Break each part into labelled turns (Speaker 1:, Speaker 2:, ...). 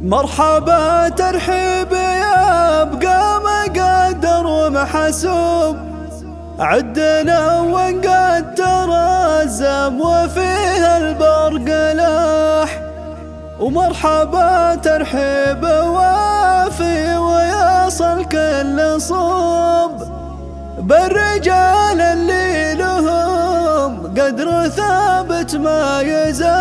Speaker 1: مرحبا ترحيب يا بقى مقدر ومحسوب، عدنا ونقدر الزم وفيه البرق لاح. ومرحبا ترحيب وافي ويصل كل صوب، بالرجال اللي لهم قدر ثابت ما يزاح.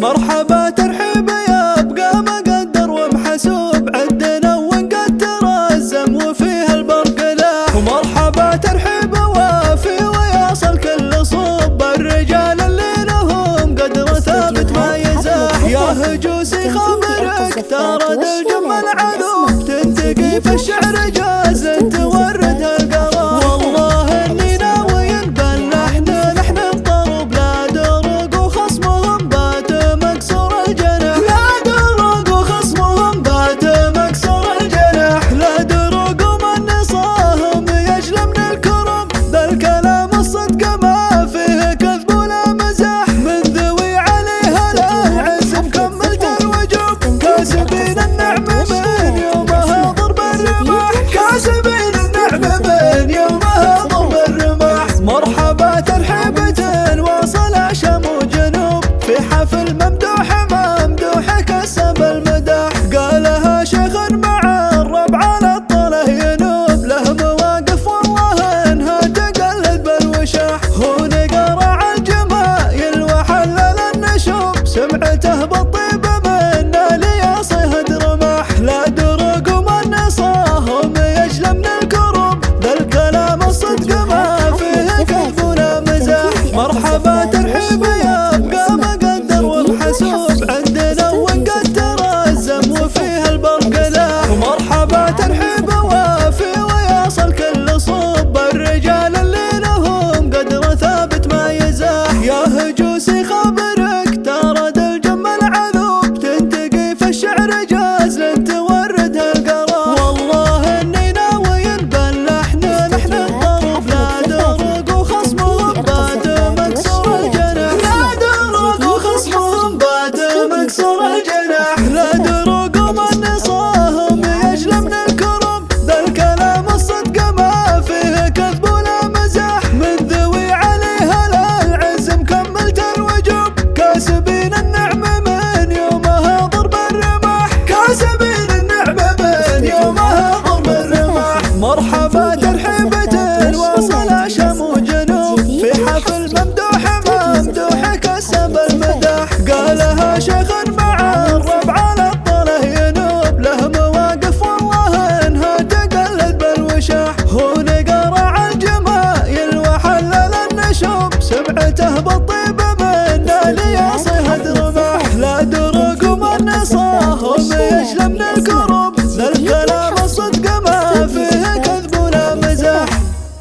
Speaker 1: مرحبا ترحيب يا بقى مقدر ومحسوب، عدنا ونقدر الزم وفيه البرق لاح. ومرحبا ترحيب وافي ويصل كل صوب، الرجال اللي لهم قدر ثابت ما يزاح. يا هجوسي خبرك ترى ذا الجمل علوم، تنتقي في الشعر جاز تورد القرار. والله اني ناوي نبلحنا نحن الطرب، لا درق وخصمهم بات مكسور الجناح. لا درق وخصمهم بات مكسور الجناح. لا درق ومن نصاهم يجلى من الكرم، ذا الكلام الصدق ما فيه كذب ولا مزاح. من ذوي عليها لا عز مكملت الوجوب، كاسبين النعمة من يومها ضرب الرماح. كاسبين النعمة من يومها ضرب الرماح. مرحبا ترحيبة واصل شام وجنوب، في حفل ممدوح ممدوح كسب المداح. قالها شيخ مع الربع على الطله ينوب، له مواقف والله انها تقلد بالوشاح. هو نقرع الجمايل وحلل النشوب، سمعته بالطيب منا ليصهد رماح. لا درق ومن نصاهم يجلى من الكروب، ذا الكلام الصدق ما فيه كذب ولا مزاح. مرحبا ترحيب يا بقى مقدر ومحسوب، عندنا ونقدر الزم وفيه البرق لاح. ومرحبا ترحيب وافي ويصل كل صوب، الرجال اللي لهم قدر ثابت ما يزاح. يا هجوسي خبرك ترى ذا الجمل علوب، تنتقي في الشعر جاز تورد القرار. والله اني ناوي نبلحنا نحن الطرب، لا درق وخصمهم بات مكسور الجناح. لا درق وخصمهم بات مكسور الجناح. لا درق ومن نصاهم يجلى من الكرم، ذا الكلام الصدق ما فيه كذب ولا مزاح. من ذوي عليها لا العز مكملت الوجوب، كاسبين النعمة من يومها ضرب الرماح. كاسبين النعمة من يومها ضرب الرماح. مرحبا ترحيبة واصل شام وجنوب، في حفل ممدوح ممدوح كسب المداح. قالها شيخ مع الربع على الطله ينوب، له مواقف والله انها تقلد بالوشاح. هو نقرع الجمايل وحلل النشوب، سمعته بالطيب منا ليصهد رماح. لا درق ومن نصاهم يجلى من الكروب، ذا الكلام الصدق ما فيه كذب ولا مزاح.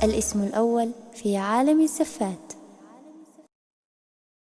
Speaker 2: الاسم الأول في عالم الزفات.